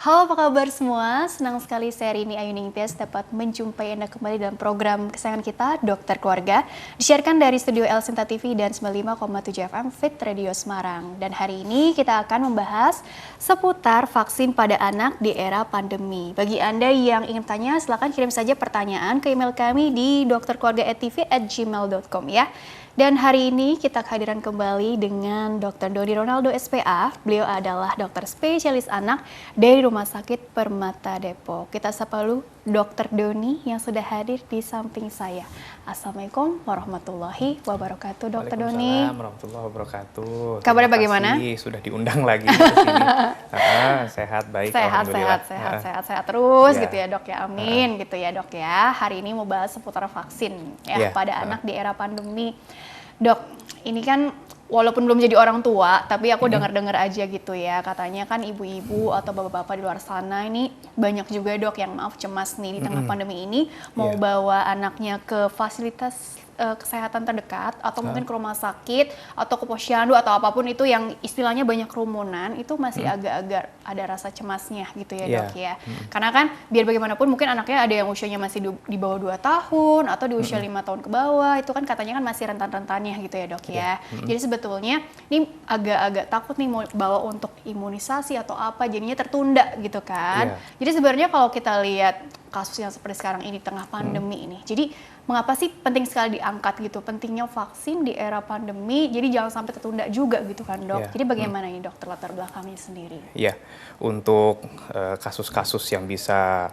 Halo, apa kabar semua? Senang sekali saya Rini Ayuning Tias dapat menjumpai Anda kembali dalam program kesayangan kita, Dokter Keluarga, disiarkan dari studio El Sinta TV dan 95,7 FM Fit Radio Semarang. Dan hari ini kita akan membahas seputar vaksin pada anak di era pandemi. Bagi Anda yang ingin tanya, silakan kirim saja pertanyaan ke email kami di dokterkeluarga@tv@gmail.com ya. Dan hari ini kita kehadiran kembali dengan Dr. Doni Ronaldo SPA. Beliau adalah dokter spesialis anak dari Rumah Sakit Permata Depok. Kita sapa dulu Dr. Doni yang sudah hadir di samping saya. Assalamualaikum warahmatullahi wabarakatuh, Dr. Doni. Waalaikumsalam warahmatullahi wabarakatuh. Kabarnya bagaimana? Sudah diundang lagi ke sini. Sehat, baik, alhamdulillah. Sehat terus Ya. gitu ya dok ya, amin gitu ya dok ya. Hari ini mau bahas seputar vaksin ya pada anak di era pandemi. Dok, ini kan walaupun belum jadi orang tua, tapi aku dengar-dengar aja gitu ya, katanya kan ibu-ibu atau bapak-bapak di luar sana ini banyak juga dok yang cemas nih di tengah pandemi ini mau bawa anaknya ke fasilitas kesehatan terdekat atau mungkin ke rumah sakit atau ke posyandu atau apapun itu yang istilahnya banyak kerumunan, itu masih agak-agak ada rasa cemasnya gitu ya dok ya. Karena kan biar bagaimanapun mungkin anaknya ada yang usianya masih di bawah 2 tahun atau di usia 5 tahun ke bawah, itu kan katanya kan masih rentan-rentannya gitu ya dok ya. Jadi sebetulnya ini agak-agak takut nih mau bawa untuk imunisasi atau apa, jadinya tertunda gitu kan. Jadi sebenarnya kalau kita lihat kasus yang seperti sekarang ini tengah pandemi ini, jadi mengapa sih penting sekali diangkat gitu, pentingnya vaksin di era pandemi, jadi jangan sampai tertunda juga gitu kan dok. Jadi bagaimana ini dokter latar belakangnya sendiri? Iya, untuk kasus-kasus yang bisa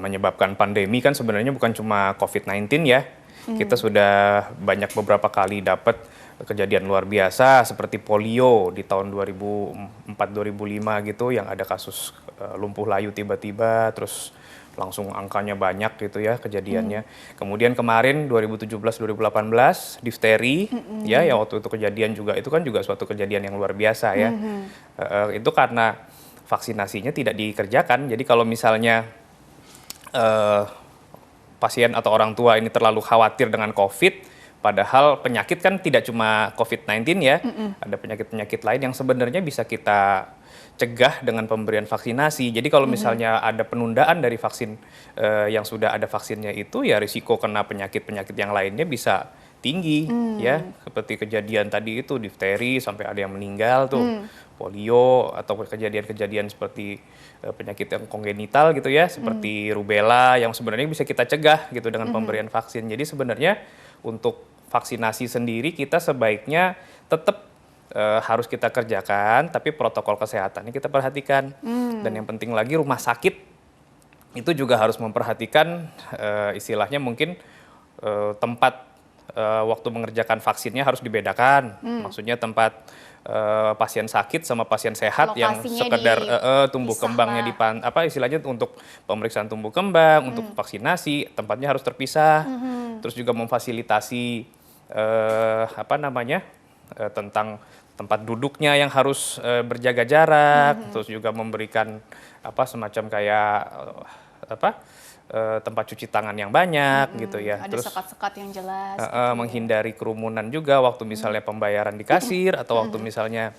menyebabkan pandemi kan sebenarnya bukan cuma COVID-19 ya. Kita sudah banyak beberapa kali dapat kejadian luar biasa seperti polio di tahun 2004-2005 gitu, yang ada kasus lumpuh layu tiba-tiba, terus langsung angkanya banyak gitu ya kejadiannya. Kemudian kemarin 2017-2018 difteri ya, yang waktu itu kejadian juga, itu kan juga suatu kejadian yang luar biasa ya. Itu karena vaksinasinya tidak dikerjakan. Jadi kalau misalnya pasien atau orang tua ini terlalu khawatir dengan COVID, padahal penyakit kan tidak cuma COVID-19 ya, ada penyakit-penyakit lain yang sebenarnya bisa kita cegah dengan pemberian vaksinasi. Jadi kalau misalnya ada penundaan dari vaksin yang sudah ada vaksinnya itu, ya risiko kena penyakit-penyakit yang lainnya bisa tinggi ya. Seperti kejadian tadi itu difteri sampai ada yang meninggal tuh, polio, atau kejadian-kejadian seperti penyakit yang kongenital gitu ya, seperti rubella yang sebenarnya bisa kita cegah gitu dengan pemberian vaksin. Jadi sebenarnya untuk vaksinasi sendiri kita sebaiknya tetap harus kita kerjakan, tapi protokol kesehatannya kita perhatikan. Dan yang penting lagi rumah sakit itu juga harus memperhatikan istilahnya mungkin tempat waktu mengerjakan vaksinnya harus dibedakan. Maksudnya tempat pasien sakit sama pasien sehat yang sekedar tumbuh kembangnya istilahnya untuk pemeriksaan tumbuh kembang, untuk vaksinasi tempatnya harus terpisah. Terus juga memfasilitasi tentang tempat duduknya yang harus berjaga jarak, terus juga memberikan semacam kayak tempat cuci tangan yang banyak gitu ya. Ada terus sekat-sekat yang jelas. menghindari kerumunan juga waktu misalnya pembayaran di kasir atau waktu misalnya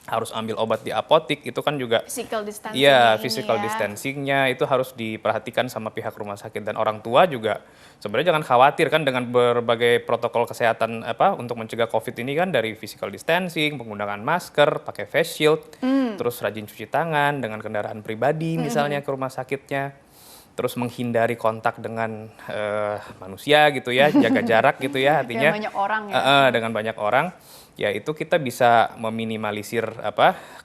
harus ambil obat di apotik, itu kan juga Physical distancing. iya, physical distancingnya itu harus diperhatikan sama pihak rumah sakit. Dan orang tua juga sebenarnya jangan khawatir kan dengan berbagai protokol kesehatan untuk mencegah COVID ini kan, dari physical distancing, penggunaan masker, pakai face shield, terus rajin cuci tangan dengan kendaraan pribadi misalnya ke rumah sakitnya, terus menghindari kontak dengan manusia gitu ya, jaga jarak gitu ya, artinya dengan banyak orang ya. dengan banyak orang. Ya itu kita bisa meminimalisir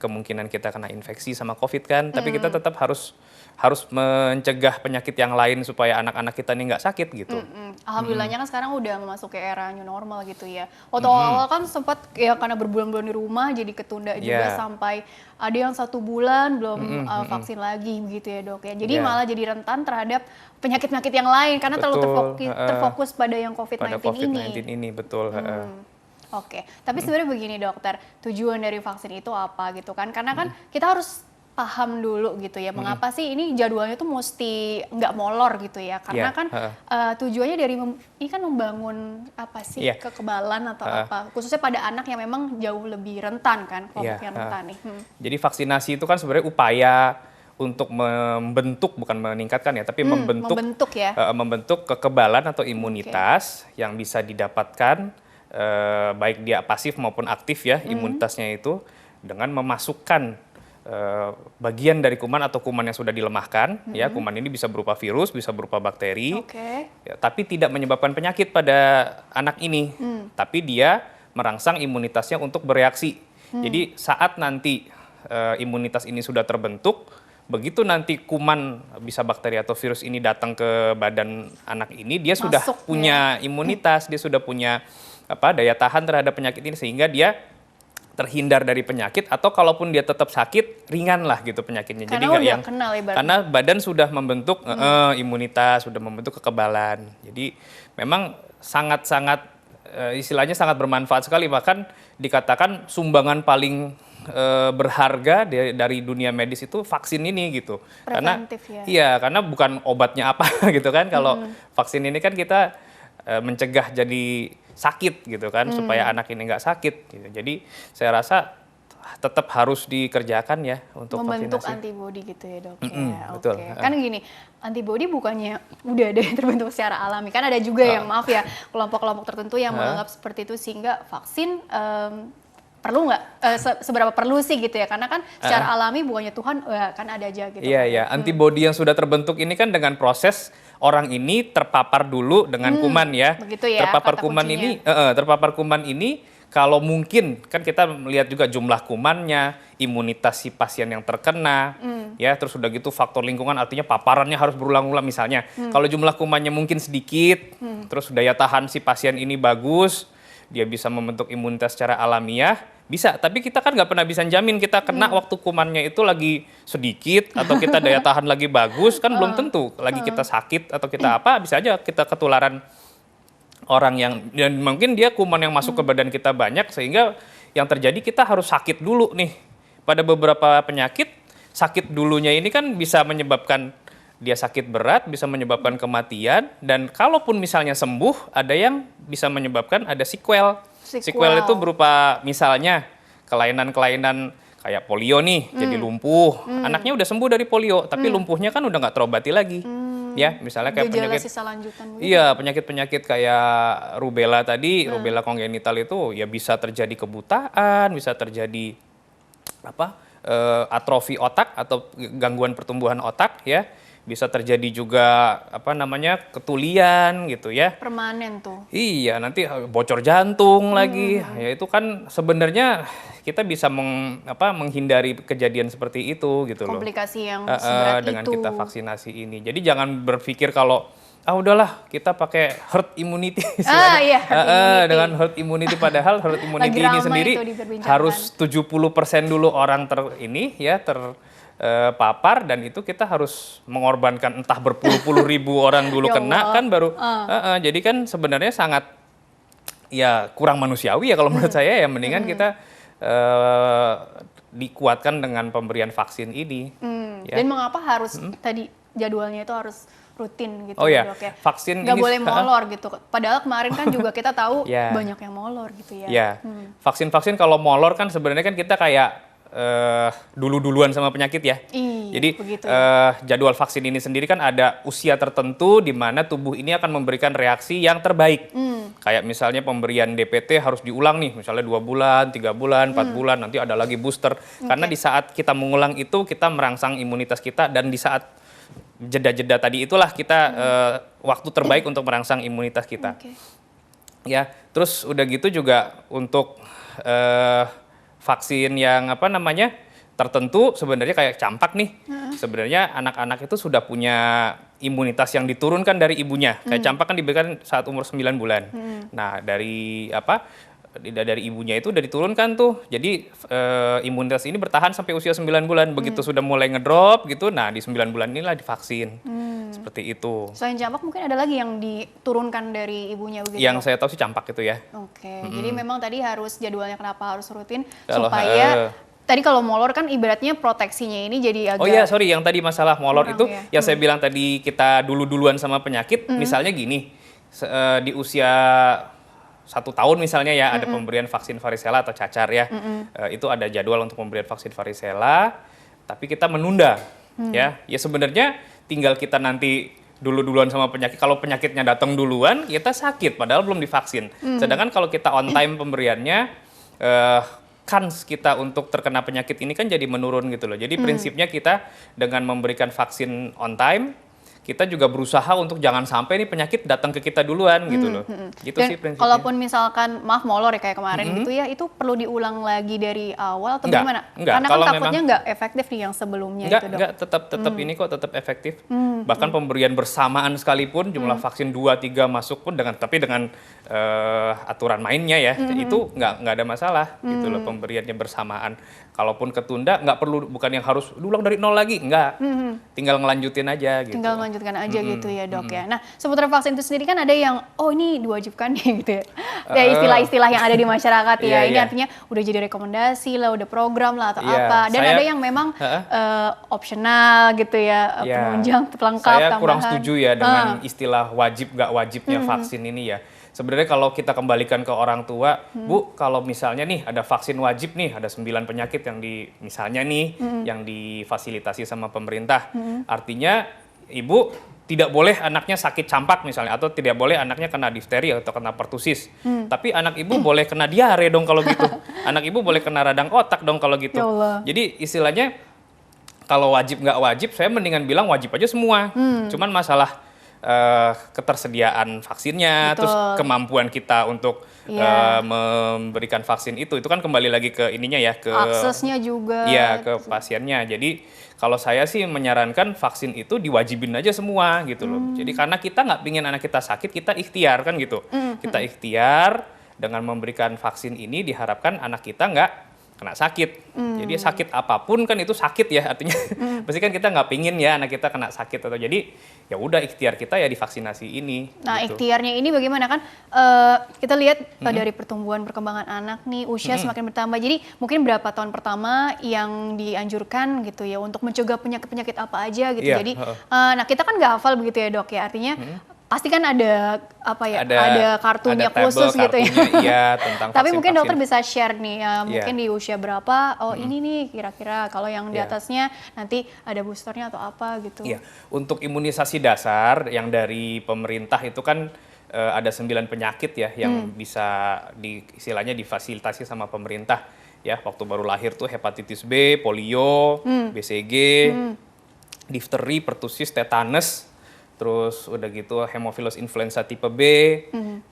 kemungkinan kita kena infeksi sama COVID kan, tapi kita tetap harus mencegah penyakit yang lain supaya anak-anak kita nih nggak sakit gitu. Alhamdulillahnya kan sekarang udah memasuki era new normal gitu ya. Waktu awal kan sempat ya karena berbulan-bulan di rumah jadi ketunda juga sampai ada yang 1 bulan belum vaksin lagi gitu ya dok ya. Jadi malah jadi rentan terhadap penyakit-penyakit yang lain karena terlalu terfokus pada yang COVID-19 ini. Betul. Oke, tapi sebenarnya begini dokter, tujuan dari vaksin itu apa gitu kan? Karena kan kita harus paham dulu gitu ya, mengapa sih ini jadwalnya tuh mesti nggak molor gitu ya, karena kan tujuannya dari ini kan membangun apa sih kekebalan atau apa, khususnya pada anak yang memang jauh lebih rentan kan, kelompoknya rentan nih. Jadi vaksinasi itu kan sebenarnya upaya untuk membentuk, bukan meningkatkan ya, tapi membentuk kekebalan atau imunitas yang bisa didapatkan baik dia pasif maupun aktif ya, imunitasnya itu dengan memasukkan bagian dari kuman atau kuman yang sudah dilemahkan, ya kuman ini bisa berupa virus, bisa berupa bakteri, ya, tapi tidak menyebabkan penyakit pada anak ini, tapi dia merangsang imunitasnya untuk bereaksi. Jadi saat nanti imunitas ini sudah terbentuk, begitu nanti kuman bisa bakteri atau virus ini datang ke badan anak ini, dia sudah punya imunitas, dia sudah punya daya tahan terhadap penyakit ini sehingga dia terhindar dari penyakit, atau kalaupun dia tetap sakit ringan lah gitu penyakitnya. Karena jadi nggak yang karena badan sudah membentuk imunitas, sudah membentuk kekebalan. Jadi memang sangat-sangat istilahnya sangat bermanfaat sekali, bahkan dikatakan sumbangan paling berharga dari dunia medis itu vaksin ini gitu. Preventif, karena iya, karena bukan obatnya apa gitu kan. Kalau vaksin ini kan kita mencegah jadi sakit gitu kan, supaya anak ini nggak sakit gitu. Jadi saya rasa tetap harus dikerjakan ya untuk membentuk vaksinasi. antibodi gitu ya dok. Betul. Kan gini, antibodi bukannya udah ada yang terbentuk secara alami, kan ada juga yang maaf ya kelompok-kelompok tertentu yang menganggap seperti itu, sehingga vaksin perlu nggak, seberapa perlu sih gitu ya, karena kan secara alami bukannya Tuhan kan ada aja gitu. Iya, antibodi yang sudah terbentuk ini kan dengan proses orang ini terpapar dulu dengan kuman ya. Begitu ya, terpapar kuman ini kalau mungkin kan kita melihat juga jumlah kumannya, imunitas si pasien yang terkena, ya terus udah gitu faktor lingkungan, artinya paparannya harus berulang-ulang misalnya. Kalau jumlah kumannya mungkin sedikit, terus daya tahan si pasien ini bagus, dia bisa membentuk imunitas secara alamiah, bisa. Tapi kita kan nggak pernah bisa jamin kita kena waktu kumannya itu lagi sedikit, atau kita daya tahan lagi bagus, kan belum tentu. Lagi kita sakit atau kita apa, bisa aja kita ketularan orang yang, dan mungkin dia kuman yang masuk ke badan kita banyak, sehingga yang terjadi kita harus sakit dulu nih. Pada beberapa penyakit, sakit dulunya ini kan bisa menyebabkan dia sakit berat, bisa menyebabkan kematian, dan kalaupun misalnya sembuh, ada yang bisa menyebabkan ada sequel. Sequel itu berupa misalnya kelainan-kelainan kayak polio nih, jadi lumpuh. Anaknya udah sembuh dari polio, tapi lumpuhnya kan udah nggak terobati lagi. Ya, misalnya kayak penyakit sisa lanjutan gitu. Iya, penyakit-penyakit kayak rubella tadi, rubella kongenital itu ya bisa terjadi kebutaan, bisa terjadi atrofi otak atau gangguan pertumbuhan otak ya. Bisa terjadi juga ketulian gitu ya. Permanen tuh. Iya, nanti bocor jantung lagi. Ya itu kan sebenarnya kita bisa menghindari kejadian seperti itu gitu loh. Komplikasi yang seberat dengan itu. kita vaksinasi ini. Jadi jangan berpikir kalau udahlah kita pakai herd immunity. Dengan herd immunity, padahal herd immunity ini sendiri harus 70% dulu orang terpapar, dan itu kita harus mengorbankan entah berpuluh-puluh ribu orang dulu kena kan baru. Jadi kan sebenarnya sangat ya kurang manusiawi ya kalau menurut saya ya, mendingan kita dikuatkan dengan pemberian vaksin ini. Ya. Dan mengapa harus tadi jadwalnya itu harus rutin gitu Dok ya? Vaksin nggak ini boleh molor gitu. Padahal kemarin kan juga kita tahu banyak yang molor gitu ya. Ya, vaksin-vaksin kalau molor kan sebenarnya kan kita kayak duluan sama penyakit ya. Jadi jadwal vaksin ini sendiri kan ada usia tertentu di mana tubuh ini akan memberikan reaksi yang terbaik. Kayak misalnya pemberian DPT harus diulang nih, misalnya 2 bulan, 3 bulan, 4 bulan, nanti ada lagi booster. Karena di saat kita mengulang itu kita merangsang imunitas kita, dan di saat jeda-jeda tadi itulah kita waktu terbaik untuk merangsang imunitas kita. Ya, terus udah gitu juga untuk vaksin yang tertentu sebenarnya kayak campak nih. Sebenarnya anak-anak itu sudah punya imunitas yang diturunkan dari ibunya. Kayak campak kan diberikan saat umur 9 bulan. Nah, dari ibunya itu udah diturunkan tuh. Jadi imunitas ini bertahan sampai usia 9 bulan. Begitu sudah mulai ngedrop gitu, nah di 9 bulan inilah divaksin. Seperti itu. Selain campak mungkin ada lagi yang diturunkan dari ibunya begitu? Yang saya tahu sih campak itu ya. Jadi memang tadi harus jadwalnya kenapa harus rutin supaya tadi kalau molor kan ibaratnya proteksinya ini jadi agak... Oh iya, sorry, yang tadi masalah molor kurang itu, ya. yang saya bilang tadi kita duluan sama penyakit, misalnya gini, di usia 1 tahun misalnya ya, ada pemberian vaksin varicella atau cacar ya, itu ada jadwal untuk pemberian vaksin varicella, tapi kita menunda, ya sebenarnya tinggal kita nanti duluan sama penyakit. Kalau penyakitnya datang duluan, kita sakit, padahal belum divaksin. Sedangkan kalau kita on time pemberiannya, kans kita untuk terkena penyakit ini kan jadi menurun gitu loh. Jadi prinsipnya kita dengan memberikan vaksin on time, kita juga berusaha untuk jangan sampai nih penyakit datang ke kita duluan gitu loh. Gitu Dan sih prinsipnya. kalaupun misalkan maaf molor ya kayak kemarin gitu ya, itu perlu diulang lagi dari awal atau gimana? Enggak. Karena Kalau kan takutnya nggak efektif nih yang sebelumnya itu, Dok. Enggak, tetap ini kok tetap efektif. Bahkan pemberian bersamaan sekalipun jumlah vaksin 2-3 masuk pun tapi dengan aturan mainnya ya, itu nggak ada masalah gitu loh, pemberiannya bersamaan. Kalaupun ketunda nggak perlu, bukan yang harus diulang dari nol lagi, nggak. Tinggal ngelanjutin aja gitu. Tinggal melanjutkan aja gitu ya, Dok ya. Nah, seputar vaksin itu sendiri kan ada yang ini diwajibkan nih gitu ya. Ya istilah-istilah yang ada di masyarakat ya. Ini artinya udah jadi rekomendasi lah, udah program lah atau apa. Dan ada yang memang opsional gitu ya, penunjang pelengkap saya tambahan. kurang setuju ya dengan istilah wajib nggak wajibnya vaksin ini ya. Sebenarnya kalau kita kembalikan ke orang tua, Bu, kalau misalnya nih ada vaksin wajib nih, ada 9 penyakit yang misalnya nih yang difasilitasi sama pemerintah. Artinya Ibu tidak boleh anaknya sakit campak misalnya, atau tidak boleh anaknya kena difteri atau kena pertusis. Tapi anak Ibu boleh kena diare dong kalau gitu. Anak Ibu boleh kena radang otak dong kalau gitu. Ya Allah. Jadi istilahnya kalau wajib nggak wajib, saya mendingan bilang wajib aja semua. Cuman masalah ketersediaan vaksinnya, Betul. terus kemampuan kita untuk memberikan vaksin itu kan kembali lagi ke ininya ya, ke aksesnya juga. Iya, ke pasiennya. Jadi kalau saya sih menyarankan vaksin itu diwajibin aja semua gitu loh. Jadi karena kita nggak pingin anak kita sakit, kita ikhtiar kan gitu. Kita ikhtiar dengan memberikan vaksin ini, diharapkan anak kita nggak kena sakit. Jadi sakit apapun kan itu sakit ya, artinya pasti kan kita nggak pingin ya anak kita kena sakit, atau jadi ya udah ikhtiar kita ya divaksinasi ini. Nah, gitu. ikhtiarnya ini bagaimana kan kita lihat dari pertumbuhan perkembangan anak nih, usia semakin bertambah. Jadi mungkin berapa tahun pertama yang dianjurkan gitu ya untuk mencegah penyakit-penyakit apa aja gitu. Iya, Jadi nah kita kan nggak hafal begitu ya, Dok ya. Artinya pasti kan ada apa ya, ada kartunya ada khusus gitu ya. Iya, tentang Tapi mungkin vaksin-vaksin. dokter bisa share nih ya, mungkin di usia berapa, ini nih kira-kira kalau yang di atasnya nanti ada boosternya atau apa gitu. Iya, untuk imunisasi dasar yang dari pemerintah itu kan ada 9 penyakit ya yang bisa istilahnya difasilitasi sama pemerintah ya. Waktu baru lahir tuh hepatitis B, polio, BCG, difteri, pertusis, tetanus. Terus udah gitu hemophilus influenza tipe B,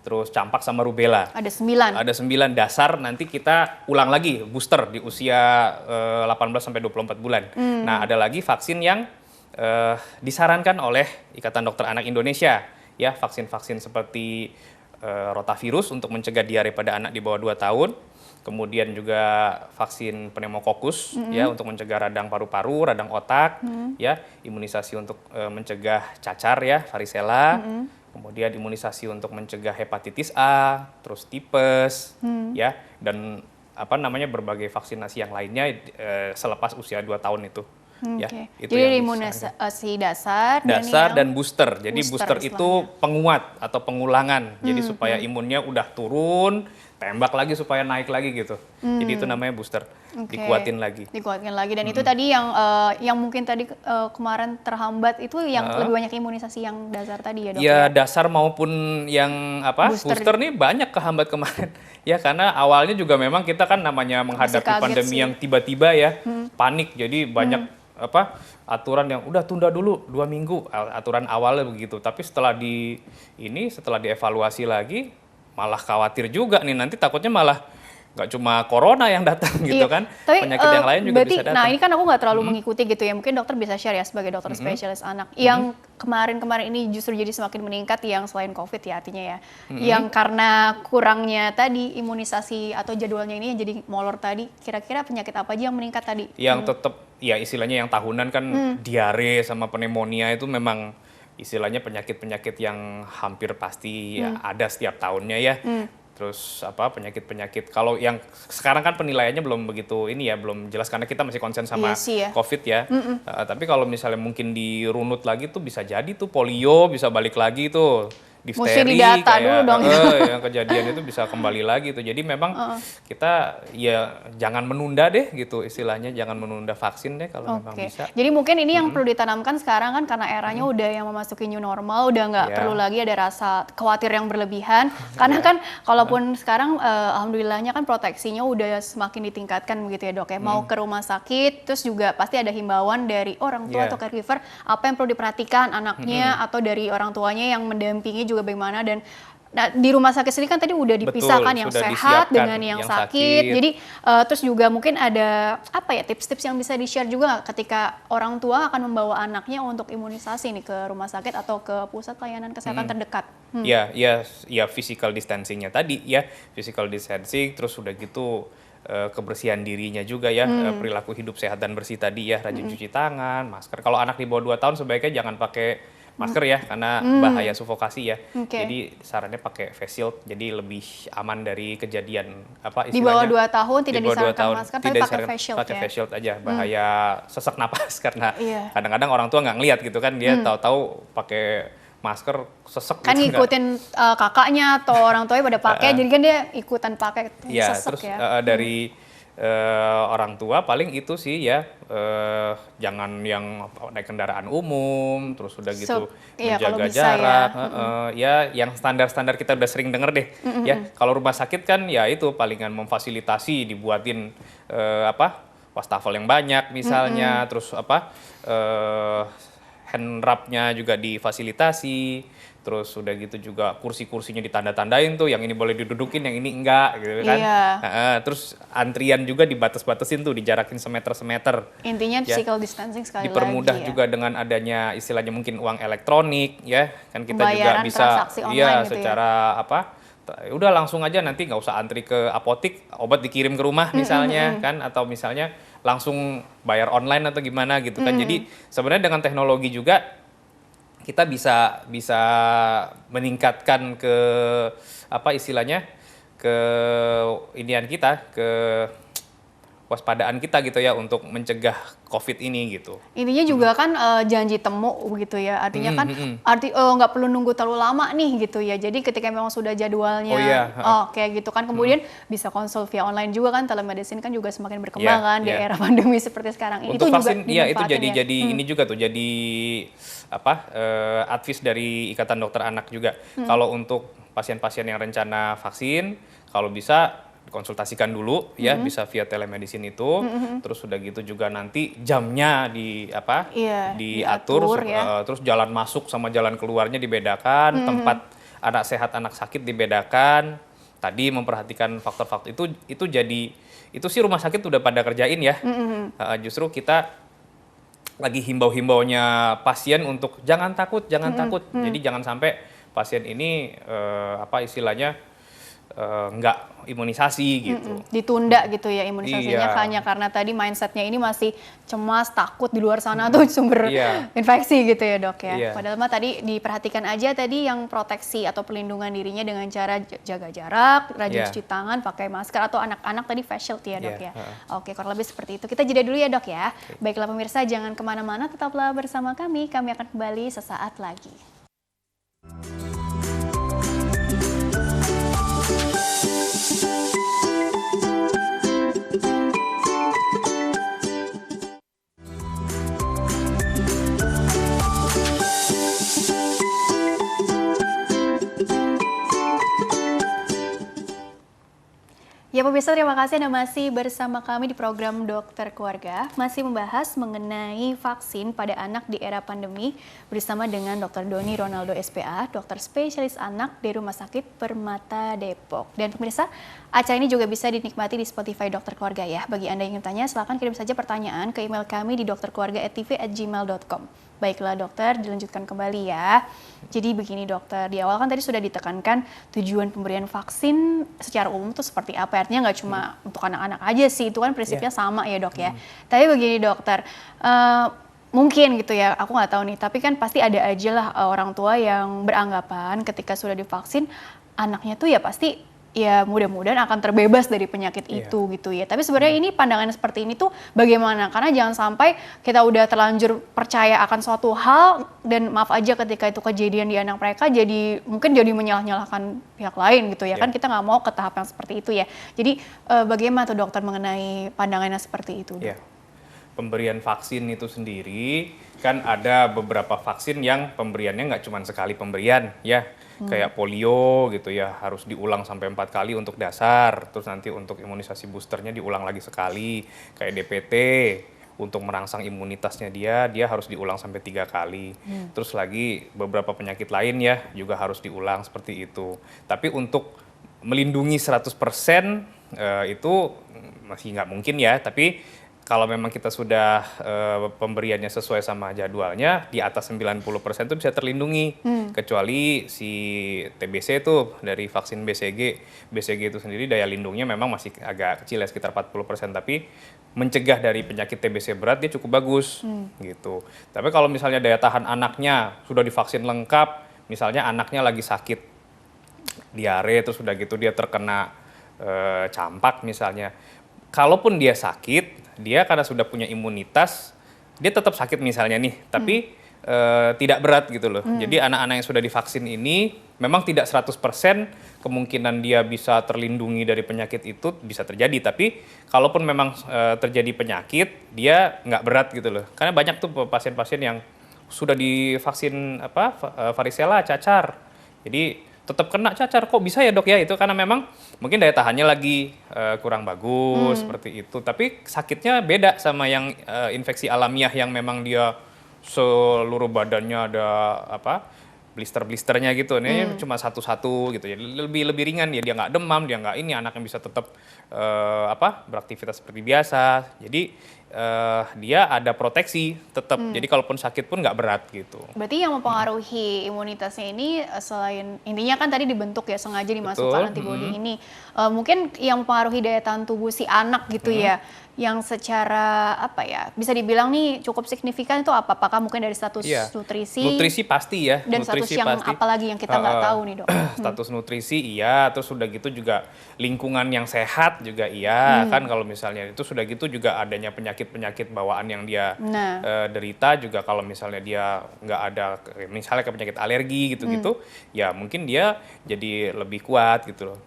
terus campak sama rubella. Ada 9. Ada 9 dasar, nanti kita ulang lagi booster di usia 18 sampai 24 bulan. Nah, ada lagi vaksin yang disarankan oleh Ikatan Dokter Anak Indonesia, ya, vaksin-vaksin seperti rotavirus untuk mencegah diare pada anak di bawah 2 tahun. Kemudian juga vaksin pneumokokus ya untuk mencegah radang paru-paru, radang otak, ya, imunisasi untuk mencegah cacar ya, varicella. Kemudian imunisasi untuk mencegah hepatitis A, terus tipes, ya, dan berbagai vaksinasi yang lainnya selepas usia 2 tahun itu. Ya, itu jadi yang imunisasi dasar dan booster. Jadi booster itu penguat atau pengulangan. Jadi supaya imunnya udah turun, tembak lagi supaya naik lagi gitu. Jadi itu namanya booster. Dikuatin lagi. Dikuatin lagi. Dan itu tadi yang mungkin tadi kemarin terhambat itu yang lebih banyak imunisasi yang dasar tadi ya, Dok? Ya, dasar maupun yang booster nih banyak kehambat kemarin. Ya, karena awalnya juga memang kita kan namanya menghadapi pandemi yang tiba-tiba ya, panik. Jadi banyak aturan yang udah tunda dulu 2 minggu, aturan awalnya begitu. Tapi setelah dievaluasi lagi, malah khawatir juga nih, nanti takutnya malah nggak cuma corona yang datang gitu kan, tapi, penyakit yang lain juga bisa datang. Nah, ini kan aku nggak terlalu mengikuti gitu ya, mungkin dokter bisa share ya sebagai dokter spesialis anak. Yang kemarin-kemarin ini justru jadi semakin meningkat yang selain COVID ya artinya ya. Yang karena kurangnya tadi imunisasi atau jadwalnya ini yang jadi molor tadi, kira-kira penyakit apa aja yang meningkat tadi? Yang tetap ya istilahnya yang tahunan kan diare sama pneumonia itu memang istilahnya penyakit-penyakit yang hampir pasti ya ada setiap tahunnya ya. terus penyakit-penyakit. Kalau yang sekarang kan penilaiannya belum begitu ini ya, belum jelas karena kita masih konsen sama COVID ya. Tapi kalau misalnya mungkin dirunut lagi tuh bisa jadi tuh polio bisa balik lagi tuh. Difteri, mesti didata dulu dong. Yang kejadian itu bisa kembali lagi tuh. Jadi memang kita ya jangan menunda deh gitu istilahnya, jangan menunda vaksin deh kalau memang bisa. Jadi mungkin ini yang perlu ditanamkan sekarang kan karena eranya udah yang memasuki new normal, udah nggak perlu lagi ada rasa khawatir yang berlebihan. Karena kan kalaupun sekarang alhamdulillahnya kan proteksinya udah semakin ditingkatkan begitu ya dok ya. Mau ke rumah sakit, terus juga pasti ada himbauan dari orang tua atau caregiver apa yang perlu diperhatikan anaknya atau dari orang tuanya yang mendampingi juga bagaimana. Dan di rumah sakit sendiri kan tadi udah dipisahkan yang sehat dengan yang sakit. Jadi terus juga mungkin ada tips-tips yang bisa di-share juga nggak ketika orang tua akan membawa anaknya untuk imunisasi nih ke rumah sakit atau ke pusat layanan kesehatan terdekat. Ya physical distancing-nya tadi ya, physical distancing, terus udah gitu kebersihan dirinya juga ya, perilaku hidup sehat dan bersih tadi ya, rajin cuci tangan, masker. Kalau anak di bawah 2 tahun sebaiknya jangan pakai masker ya, karena bahaya sufokasi ya. Jadi sarannya pakai face shield, jadi lebih aman dari kejadian istilahnya. Di bawah 2 tahun tidak disarankan masker, tapi pakai face shield pakai face shield aja, bahaya sesak napas karena kadang-kadang orang tua nggak ngelihat gitu kan, dia tahu-tahu pakai masker sesek kan gitu, ngikutin kakaknya atau orang tuanya pada pakai, jadi kan dia ikutan pakai sesek terus, dari orang tua paling itu sih ya, jangan yang naik kendaraan umum, terus udah gitu menjaga jarak, ya yang standar-standar kita udah sering denger deh. Ya kalau rumah sakit kan ya itu palingan memfasilitasi dibuatin wastafel yang banyak misalnya, terus hand wrap-nya juga difasilitasi, terus udah gitu juga kursi-kursinya ditanda-tandain tuh, yang ini boleh didudukin, yang ini enggak gitu kan. Terus antrian juga dibatas-batasin tuh, dijarakin semeter-semeter. Intinya physical distancing sekali lagi. Dipermudah juga dengan adanya istilahnya mungkin uang elektronik ya, kan kita pembayaran juga bisa gitu secara udah langsung aja, nanti nggak usah antri ke apotik, obat dikirim ke rumah misalnya kan, atau misalnya langsung bayar online atau gimana gitu kan. Jadi sebenarnya dengan teknologi juga kita bisa meningkatkan ke istilahnya ke inian kita, ke waspadaan kita gitu ya untuk mencegah COVID ini gitu. Intinya juga kan janji temu gitu ya, artinya kan nggak perlu nunggu terlalu lama nih gitu ya. Jadi ketika memang sudah jadwalnya kayak gitu kan, kemudian bisa konsul via online juga kan, telemedicine kan juga semakin berkembang kan di era pandemi seperti sekarang ini. Untuk vaksin itu jadi ini juga tuh, jadi advice dari Ikatan Dokter Anak juga. Kalau untuk pasien-pasien yang rencana vaksin, kalau bisa konsultasikan dulu ya, bisa via telemedicine itu. Terus udah gitu juga nanti jamnya diatur, terus jalan masuk sama jalan keluarnya dibedakan, tempat anak sehat anak sakit dibedakan. Tadi memperhatikan faktor-faktor itu jadi itu sih rumah sakit udah pada kerjain ya. Justru kita lagi himbau-himbaunya pasien untuk jangan takut. Jadi jangan sampai pasien ini istilahnya nggak imunisasi gitu. Ditunda gitu ya imunisasinya hanya karena tadi mindsetnya ini masih cemas, takut di luar sana tuh sumber infeksi gitu ya dok ya. Padahal mah tadi diperhatikan aja tadi yang proteksi atau perlindungan dirinya dengan cara jaga jarak, rajin cuci tangan, pakai masker, atau anak-anak tadi face shield ya dok ya. Oke, kurang lebih seperti itu. Kita jeda dulu ya dok ya. Baiklah pemirsa, jangan kemana-mana, tetaplah bersama kami akan kembali sesaat lagi. Ya pemirsa, terima kasih Anda masih bersama kami di program Dokter Keluarga, masih membahas mengenai vaksin pada anak di era pandemi bersama dengan Dr. Doni Ronaldo SPA, dokter spesialis anak di Rumah Sakit Permata Depok. Dan pemirsa, acara ini juga bisa dinikmati di Spotify Dokter Keluarga ya. Bagi Anda yang ingin tanya, silakan kirim saja pertanyaan ke email kami di dokterkeluarga@tv@gmail.com. Baiklah dokter, dilanjutkan kembali ya. Jadi begini dokter, di awal kan tadi sudah ditekankan tujuan pemberian vaksin secara umum itu seperti apa. Artinya nggak cuma untuk anak-anak aja sih, itu kan prinsipnya sama ya dok ya. Tapi begini dokter, mungkin gitu ya, aku nggak tahu nih, tapi kan pasti ada aja lah orang tua yang beranggapan ketika sudah divaksin, anaknya tuh ya pasti ya mudah-mudahan akan terbebas dari penyakit itu gitu ya. Tapi sebenarnya ini pandangan seperti ini tuh bagaimana? Karena jangan sampai kita udah terlanjur percaya akan suatu hal dan maaf aja ketika itu kejadian di anak mereka mungkin jadi menyalah-nyalahkan pihak lain gitu ya. Kan kita nggak mau ke tahap yang seperti itu ya. Jadi bagaimana tuh dokter mengenai pandangannya seperti itu? Ya. Pemberian vaksin itu sendiri kan ada beberapa vaksin yang pemberiannya nggak cuma sekali pemberian ya. Kayak polio gitu ya, harus diulang sampai 4 kali untuk dasar, terus nanti untuk imunisasi boosternya diulang lagi sekali. Kayak DPT, untuk merangsang imunitasnya dia harus diulang sampai 3 kali. Terus lagi beberapa penyakit lain ya, juga harus diulang seperti itu. Tapi untuk melindungi 100% itu masih nggak mungkin ya, tapi kalau memang kita sudah pemberiannya sesuai sama jadwalnya, di atas 90% itu bisa terlindungi. Kecuali si TBC itu dari vaksin BCG. BCG itu sendiri daya lindungnya memang masih agak kecil ya, sekitar 40%. Tapi mencegah dari penyakit TBC berat dia cukup bagus gitu. Tapi kalau misalnya daya tahan anaknya sudah divaksin lengkap, misalnya anaknya lagi sakit diare, terus udah gitu dia terkena campak misalnya. Kalaupun dia sakit, dia karena sudah punya imunitas, dia tetap sakit misalnya nih, tapi tidak berat gitu loh. Jadi anak-anak yang sudah divaksin ini memang tidak 100% kemungkinan dia bisa terlindungi dari penyakit itu bisa terjadi. Tapi kalaupun memang terjadi penyakit, dia nggak berat gitu loh. Karena banyak tuh pasien-pasien yang sudah divaksin varicella, cacar. Jadi tetap kena cacar, kok bisa ya dok ya? Itu karena memang mungkin daya tahannya lagi kurang bagus seperti itu. Tapi sakitnya beda sama yang infeksi alamiah yang memang dia seluruh badannya ada blister-blisternya gitu. Ini cuma satu-satu gitu ya. Lebih ringan ya, dia nggak demam, dia nggak ini, anaknya bisa tetap beraktivitas seperti biasa. Jadi dia ada proteksi tetap. Jadi kalaupun sakit pun nggak berat gitu. Berarti yang mempengaruhi imunitasnya ini selain intinya kan tadi dibentuk ya, sengaja dimasukkan antibodi ini. Mungkin yang mempengaruhi daya tahan tubuh si anak gitu ya, yang secara bisa dibilang nih cukup signifikan itu apa? Apakah mungkin dari status nutrisi? Nutrisi pasti ya. Dan nutrisi status yang pasti. apalagi yang kita nggak tahu nih dok? Status nutrisi iya, terus udah gitu juga lingkungan yang sehat juga iya. Kan kalau misalnya itu sudah gitu juga adanya penyakit bawaan yang dia derita juga, kalau misalnya dia nggak ada misalnya ke penyakit alergi gitu-gitu, ya mungkin dia jadi lebih kuat gitu loh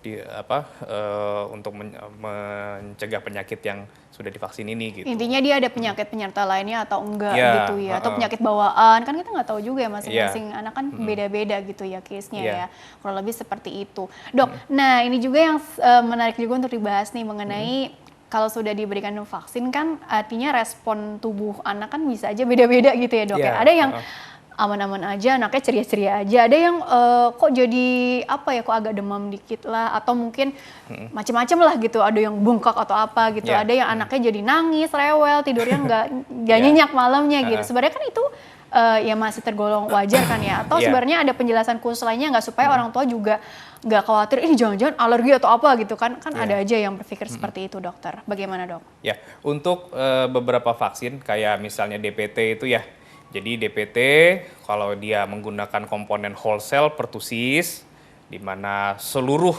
untuk mencegah penyakit yang sudah divaksin ini gitu. Intinya dia ada penyakit penyerta lainnya atau enggak gitu ya, atau penyakit bawaan, kan kita nggak tahu juga ya, masing-masing anak kan beda-beda gitu ya case-nya ya, kurang lebih seperti itu. Dok, nah ini juga yang menarik juga untuk dibahas nih mengenai kalau sudah diberikan vaksin kan artinya respon tubuh anak kan bisa aja beda-beda gitu ya dok ya. Ada yang aman-aman aja, anaknya ceria-ceria aja. Ada yang kok jadi kok agak demam dikit lah, atau mungkin macam-macam lah gitu. Ada yang bengkak atau apa gitu. Ada yang anaknya jadi nangis, rewel, tidurnya nggak nyenyak malamnya gitu. Sebenarnya kan itu ya masih tergolong wajar kan ya. Atau sebenarnya ada penjelasan khusus lainnya nggak supaya orang tua juga nggak khawatir ini jangan-jangan alergi atau apa gitu kan? Kan ada aja yang berpikir seperti itu dokter. Bagaimana dok? Ya, untuk beberapa vaksin kayak misalnya DPT itu ya. Jadi DPT kalau dia menggunakan komponen whole cell pertusis, di mana seluruh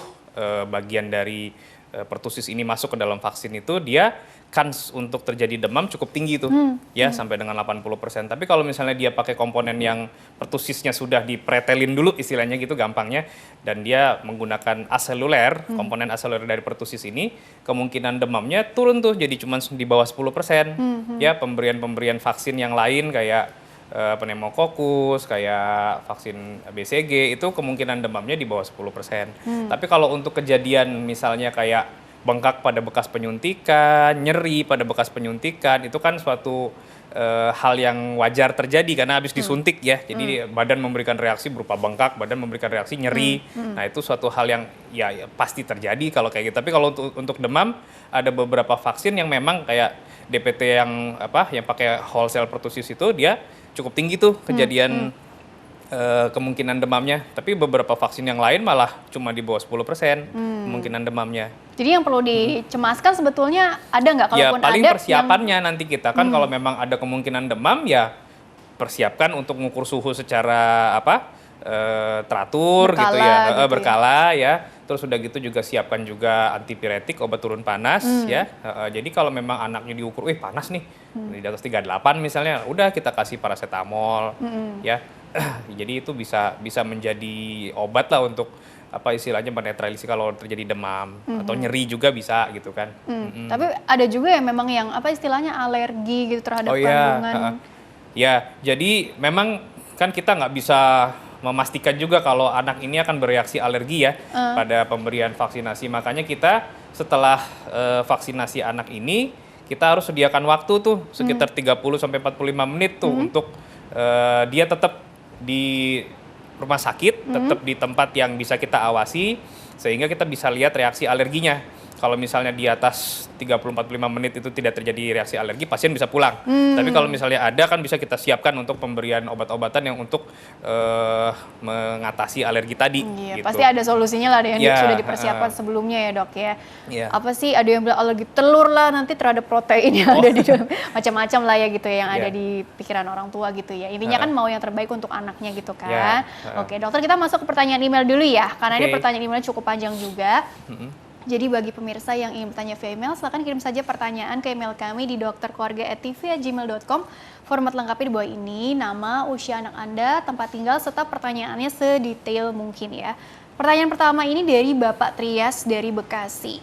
bagian dari pertusis ini masuk ke dalam vaksin itu, dia kans untuk terjadi demam cukup tinggi tuh, ya sampai dengan 80%. Tapi kalau misalnya dia pakai komponen yang pertusisnya sudah dipretelin dulu istilahnya gitu gampangnya, dan dia menggunakan aseluler, komponen aseluler dari pertusis ini, kemungkinan demamnya turun tuh jadi cuma di bawah 10%. Ya pemberian vaksin yang lain kayak pneumokokus, kayak vaksin BCG itu kemungkinan demamnya di bawah 10%. Tapi kalau untuk kejadian misalnya kayak bengkak pada bekas penyuntikan, nyeri pada bekas penyuntikan, itu kan suatu hal yang wajar terjadi karena habis disuntik ya. Jadi badan memberikan reaksi berupa bengkak, badan memberikan reaksi nyeri. Nah, itu suatu hal yang ya pasti terjadi kalau kayak gitu. Tapi kalau untuk demam ada beberapa vaksin yang memang kayak DPT yang pakai whole cell pertusis itu dia cukup tinggi tuh kejadian kemungkinan demamnya. Tapi beberapa vaksin yang lain malah cuma di bawah 10% kemungkinan demamnya. Jadi yang perlu dicemaskan sebetulnya ada nggak? Kalaupun paling ada persiapannya nanti kita kan kalau memang ada kemungkinan demam ya persiapkan untuk mengukur suhu secara teratur Berkala gitu ya, gitu ya. berkala ya. Terus udah gitu juga siapkan juga antipiretik, obat turun panas ya. Jadi kalau memang anaknya diukur, panas nih, di atas 38 misalnya, udah kita kasih paracetamol ya. Jadi itu bisa menjadi obat lah untuk apa istilahnya menetralisir kalau terjadi demam atau nyeri juga bisa gitu kan. Tapi ada juga yang memang yang apa istilahnya alergi gitu terhadap kandungan. Ya, jadi memang kan kita nggak bisa memastikan juga kalau anak ini akan bereaksi alergi ya pada pemberian vaksinasi. Makanya kita setelah vaksinasi anak ini, kita harus sediakan waktu tuh sekitar 30 sampai 45 menit tuh untuk dia tetap di rumah sakit, tetap di tempat yang bisa kita awasi sehingga kita bisa lihat reaksi alerginya. Kalau misalnya di atas 30-45 menit itu tidak terjadi reaksi alergi, pasien bisa pulang. Tapi kalau misalnya ada kan bisa kita siapkan untuk pemberian obat-obatan yang untuk mengatasi alergi tadi. Iya, gitu. pasti ada solusinya lah yang sudah dipersiapkan sebelumnya ya dok ya. Apa sih ada yang bilang alergi telur lah nanti terhadap protein yang ada di dalam macam-macam lah ya gitu ya yang ada di pikiran orang tua gitu ya. Intinya kan mau yang terbaik untuk anaknya gitu kan. Oke dokter, kita masuk ke pertanyaan email dulu ya karena ini pertanyaan emailnya cukup panjang juga. Jadi bagi pemirsa yang ingin bertanya via email, silakan kirim saja pertanyaan ke email kami di dokterkeluarga@tv@gmail.com. Format lengkapnya di bawah ini, nama, usia anak Anda, tempat tinggal, serta pertanyaannya sedetail mungkin ya. Pertanyaan pertama ini dari Bapak Trias dari Bekasi.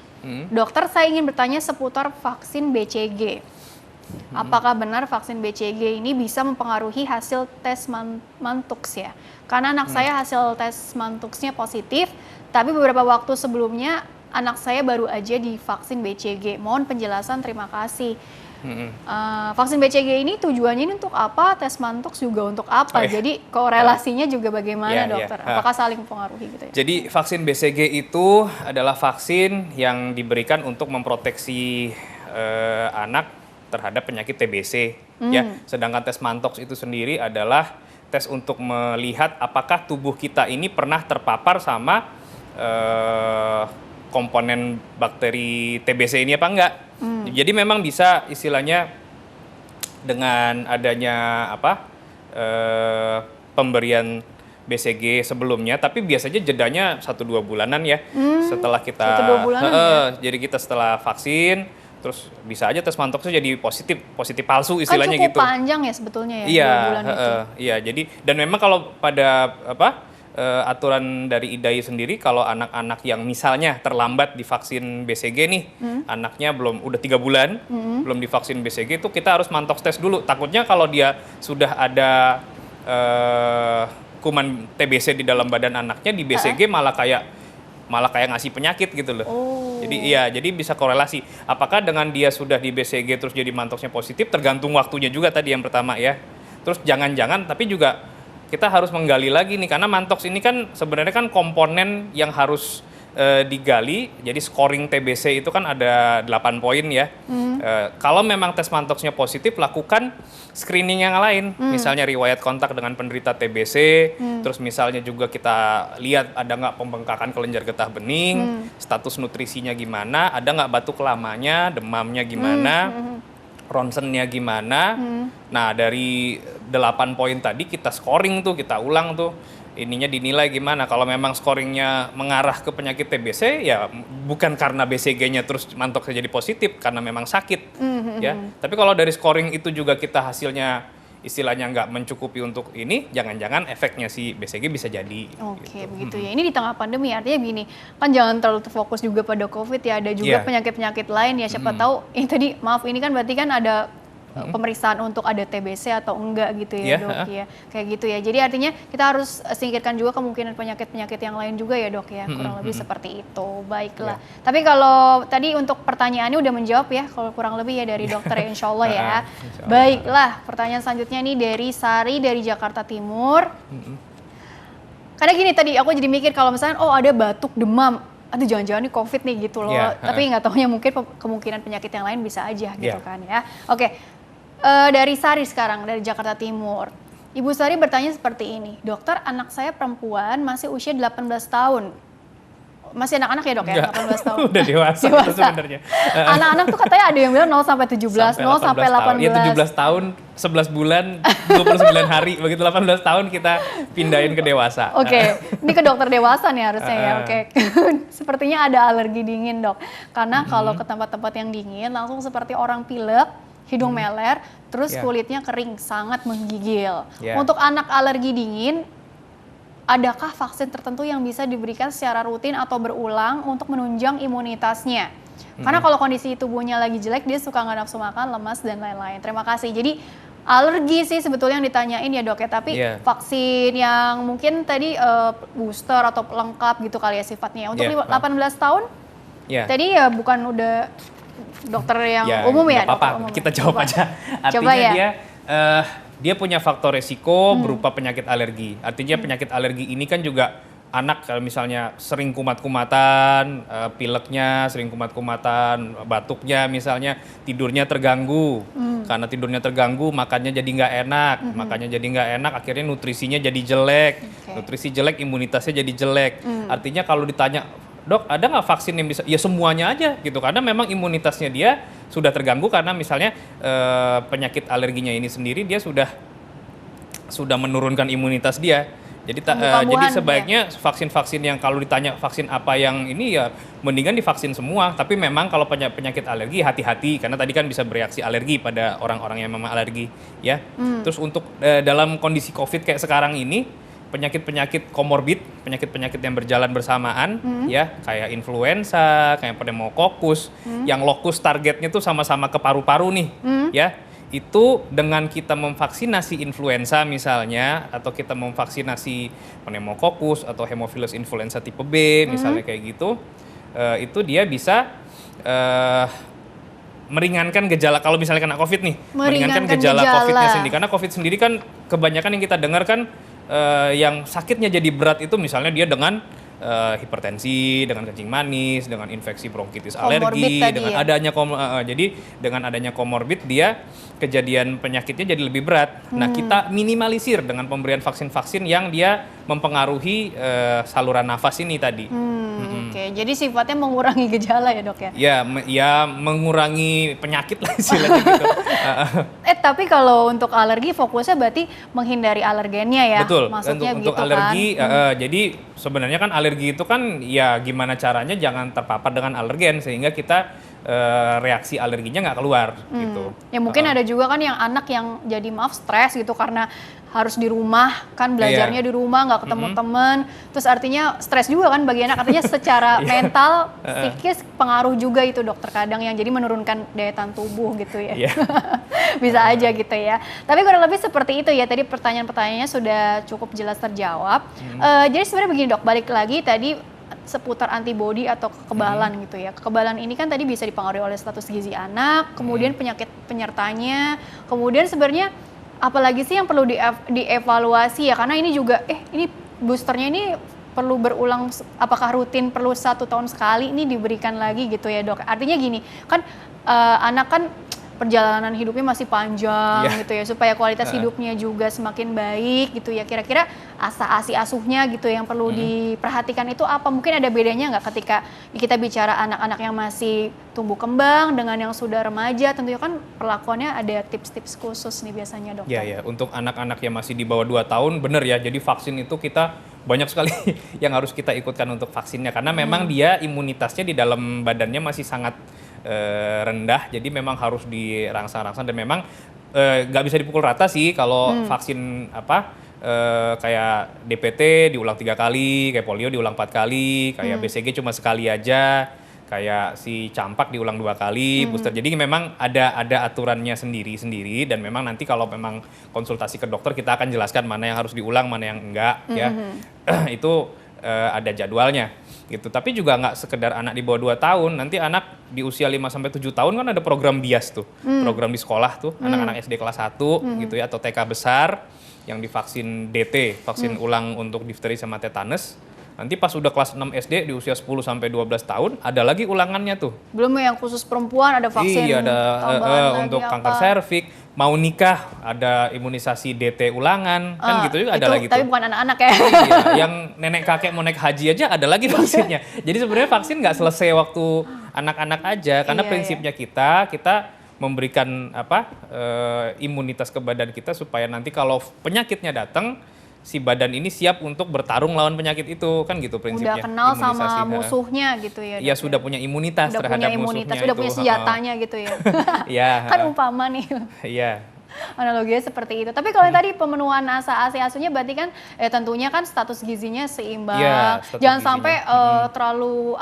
Dokter, saya ingin bertanya seputar vaksin BCG. Apakah benar vaksin BCG ini bisa mempengaruhi hasil tes Mantux ya? Karena anak saya hasil tes Mantuxnya positif, tapi beberapa waktu sebelumnya anak saya baru aja divaksin BCG. Mohon penjelasan, terima kasih. Vaksin BCG ini tujuannya ini untuk apa? Tes Mantux juga untuk apa? Jadi korelasinya juga bagaimana dokter? Apakah saling mempengaruhi gitu ya? Jadi vaksin BCG itu adalah vaksin yang diberikan untuk memproteksi anak terhadap penyakit TBC. Ya, sedangkan tes Mantux itu sendiri adalah tes untuk melihat apakah tubuh kita ini pernah terpapar sama komponen bakteri TBC ini apa enggak. Jadi memang bisa istilahnya dengan adanya pemberian BCG sebelumnya, tapi biasanya jedanya 1-2 bulanan ya setelah kita 1-2 bulanan ya? Jadi kita setelah vaksin terus bisa aja tes Mantoxnya jadi positif palsu istilahnya kan cukup gitu. Panjang ya sebetulnya ya 2 bulan itu. Iya, jadi dan memang kalau pada aturan dari IDAI sendiri kalau anak-anak yang misalnya terlambat divaksin BCG nih, anaknya udah 3 bulan belum divaksin BCG, itu kita harus Mantox tes dulu. Takutnya kalau dia sudah ada kuman TBC di dalam badan anaknya, di BCG malah kayak ngasih penyakit gitu loh. Jadi bisa korelasi. Apakah dengan dia sudah di BCG terus jadi Mantoxnya positif, tergantung waktunya juga tadi yang pertama ya. Terus jangan-jangan tapi juga kita harus menggali lagi nih, karena Mantox ini kan sebenarnya kan komponen yang harus digali. Jadi scoring TBC itu kan ada 8 poin ya. Kalau memang tes Mantoxnya positif, lakukan screening yang lain. Misalnya riwayat kontak dengan penderita TBC, terus misalnya juga kita lihat ada nggak pembengkakan kelenjar getah bening, status nutrisinya gimana, ada nggak batuk lamanya, demamnya gimana, ronsennya gimana. Nah dari 8 poin tadi kita scoring tuh, kita ulang tuh ininya dinilai gimana. Kalau memang scoringnya mengarah ke penyakit TBC ya bukan karena BCG-nya terus Mantoxnya jadi positif, karena memang sakit ya. Tapi kalau dari scoring itu juga kita hasilnya istilahnya nggak mencukupi untuk ini, jangan-jangan efeknya si BCG bisa jadi. Oke, begitu ya. Ini di tengah pandemi, artinya gini, kan jangan terlalu terfokus juga pada COVID ya, ada juga penyakit-penyakit lain ya, siapa tahu, ini tadi maaf ini kan berarti kan ada pemeriksaan untuk ada TBC atau enggak gitu ya dok ya, kayak gitu ya. Jadi artinya kita harus singkirkan juga kemungkinan penyakit-penyakit yang lain juga ya dok ya, kurang lebih seperti itu. Baiklah. Tapi kalau tadi untuk pertanyaannya udah menjawab ya, kalau kurang lebih ya dari dokter ya, insya Allah ya. Baiklah, pertanyaan selanjutnya nih dari Sari dari Jakarta Timur. Karena gini tadi aku jadi mikir kalau misalnya ada batuk, demam, aduh jangan-jangan nih COVID nih gitu loh. Tapi nggak taunya mungkin kemungkinan penyakit yang lain bisa aja gitu kan ya. Oke. Dari Sari sekarang, dari Jakarta Timur. Ibu Sari bertanya seperti ini, dokter, anak saya perempuan masih usia 18 tahun. masih anak-anak ya dok ya, 18 tahun. Udah dewasa. Itu sebenarnya. Anak-anak tuh katanya ada yang bilang 0 sampai 17, 0 sampai 18. Iya 17 tahun, 11 bulan, 29 hari, begitu 18 tahun kita pindahin ke dewasa. Oke, ini ke dokter dewasa nih harusnya ya. Oke, sepertinya ada alergi dingin dok. Karena kalau ke tempat-tempat yang dingin langsung seperti orang pilek, hidung meler, terus kulitnya kering, sangat menggigil. Untuk anak alergi dingin, adakah vaksin tertentu yang bisa diberikan secara rutin atau berulang untuk menunjang imunitasnya? Karena kalau kondisi tubuhnya lagi jelek, dia suka nggak nafsu makan, lemas, dan lain-lain. Terima kasih. Jadi alergi sih sebetulnya yang ditanyain ya dok ya, tapi vaksin yang mungkin tadi booster atau lengkap gitu kali ya sifatnya. Untuk 18 tahun, tadi ya bukan udah dokter yang umum ya? Apa-apa, kita jawab aja. Artinya dia punya faktor resiko berupa penyakit alergi. Artinya penyakit alergi ini kan juga anak kalau misalnya sering kumat-kumatan, pileknya sering kumat-kumatan, batuknya misalnya, tidurnya terganggu. Karena tidurnya terganggu, makannya jadi nggak enak. Makannya jadi nggak enak, akhirnya nutrisinya jadi jelek. Nutrisi jelek, imunitasnya jadi jelek. Artinya kalau ditanya, dok ada nggak vaksin yang bisa? Ya semuanya aja gitu. Karena memang imunitasnya dia sudah terganggu karena misalnya penyakit alerginya ini sendiri dia sudah menurunkan imunitas dia. Jadi jadi sebaiknya vaksin-vaksin yang kalau ditanya vaksin apa yang ini ya mendingan divaksin semua. Tapi memang kalau penyakit alergi hati-hati karena tadi kan bisa bereaksi alergi pada orang-orang yang memang alergi ya. Terus untuk dalam kondisi COVID kayak sekarang ini penyakit-penyakit komorbid, penyakit-penyakit yang berjalan bersamaan ya, kayak influenza, kayak pneumokokus, yang lokus targetnya tuh sama-sama ke paru-paru nih ya. Itu dengan kita memvaksinasi influenza misalnya, atau kita memvaksinasi pneumokokus atau Haemophilus influenza tipe B misalnya kayak gitu, itu dia bisa meringankan gejala kalau misalnya kena COVID nih, meringankan gejala COVID-nya sendiri. Karena COVID sendiri kan kebanyakan yang kita dengar kan yang sakitnya jadi berat itu misalnya dia dengan hipertensi, dengan kencing manis, dengan infeksi bronkitis alergi, dengan adanya jadi dengan adanya komorbid dia kejadian penyakitnya jadi lebih berat. Nah, kita minimalisir dengan pemberian vaksin-vaksin yang dia mempengaruhi saluran nafas ini tadi. Oke, jadi sifatnya mengurangi gejala ya dok ya? Ya mengurangi penyakit lah istilahnya gitu. Tapi kalau untuk alergi fokusnya berarti menghindari alergennya ya? Betul, maksudnya untuk gitu alergi, kan? jadi sebenarnya kan alergi itu kan ya gimana caranya jangan terpapar dengan alergen sehingga kita reaksi alerginya nggak keluar gitu. Ya mungkin ada juga kan yang anak yang jadi stres gitu karena harus di rumah kan belajarnya di rumah nggak ketemu teman, terus artinya stres juga kan bagi anak, artinya secara mental, psikis pengaruh juga itu dokter kadang yang jadi menurunkan daya tahan tubuh gitu ya. Bisa aja gitu ya. Tapi kurang lebih seperti itu ya, tadi pertanyaan-pertanyaannya sudah cukup jelas terjawab. Jadi sebenarnya begini dok, balik lagi tadi seputar antibodi atau kekebalan gitu ya. Kekebalan ini kan tadi bisa dipengaruhi oleh status gizi anak, kemudian penyakit penyertanya, kemudian sebenarnya apalagi sih yang perlu dievaluasi ya, karena ini juga ini boosternya ini perlu berulang, apakah rutin perlu 1 tahun sekali ini diberikan lagi gitu ya dok. Artinya gini kan anak kan perjalanan hidupnya masih panjang gitu ya, supaya kualitas hidupnya juga semakin baik gitu ya. Kira-kira asi asuhnya gitu yang perlu diperhatikan itu apa? Mungkin ada bedanya nggak ketika kita bicara anak-anak yang masih tumbuh kembang dengan yang sudah remaja? Tentunya kan perlakuannya ada tips-tips khusus nih biasanya dokter. Ya, untuk anak-anak yang masih di bawah 2 tahun bener ya, jadi vaksin itu kita banyak sekali yang harus kita ikutkan untuk vaksinnya karena memang dia imunitasnya di dalam badannya masih sangat rendah, jadi memang harus dirangsang-rangsang dan memang nggak bisa dipukul rata sih kalau vaksin kayak DPT diulang 3 kali, kayak polio diulang 4 kali, kayak BCG cuma sekali aja, kayak si campak diulang 2 kali, booster. Jadi memang ada aturannya sendiri-sendiri dan memang nanti kalau memang konsultasi ke dokter kita akan jelaskan mana yang harus diulang, mana yang enggak ya. Itu ada jadwalnya gitu. Tapi juga nggak sekedar anak di bawah 2 tahun, nanti anak di usia 5-7 tahun kan ada program BIAS tuh, program di sekolah tuh, anak-anak SD kelas 1 gitu ya, atau TK besar yang divaksin DT, vaksin ulang untuk difteri sama tetanus. Nanti pas udah kelas 6 SD di usia 10 sampai 12 tahun ada lagi ulangannya tuh. Belum yang khusus perempuan ada vaksin Iya, ada tambahan lagi untuk apa. kanker serviks, mau nikah ada imunisasi DT ulangan, kan gitu juga ada itu, lagi tapi tuh. bukan anak-anak ya. Iya, yang nenek kakek mau naik haji aja ada lagi vaksinnya. Jadi sebenarnya vaksin nggak selesai waktu anak-anak aja, karena Iya, prinsipnya kita memberikan imunitas ke badan kita supaya nanti kalau penyakitnya datang si badan ini siap untuk bertarung lawan penyakit itu, kan gitu prinsipnya. Udah kenal sama Imunisasi, musuhnya gitu ya. Iya, Dok, sudah punya imunitas udah terhadap punya imunitas, musuhnya udah itu. punya senjatanya gitu ya. Iya. Kan umpama nih. Iya. Analoginya seperti itu. Tapi kalau tadi pemenuhan ASA asunya berarti kan tentunya kan status gizinya seimbang. Iya, status Jangan gizinya. sampai terlalu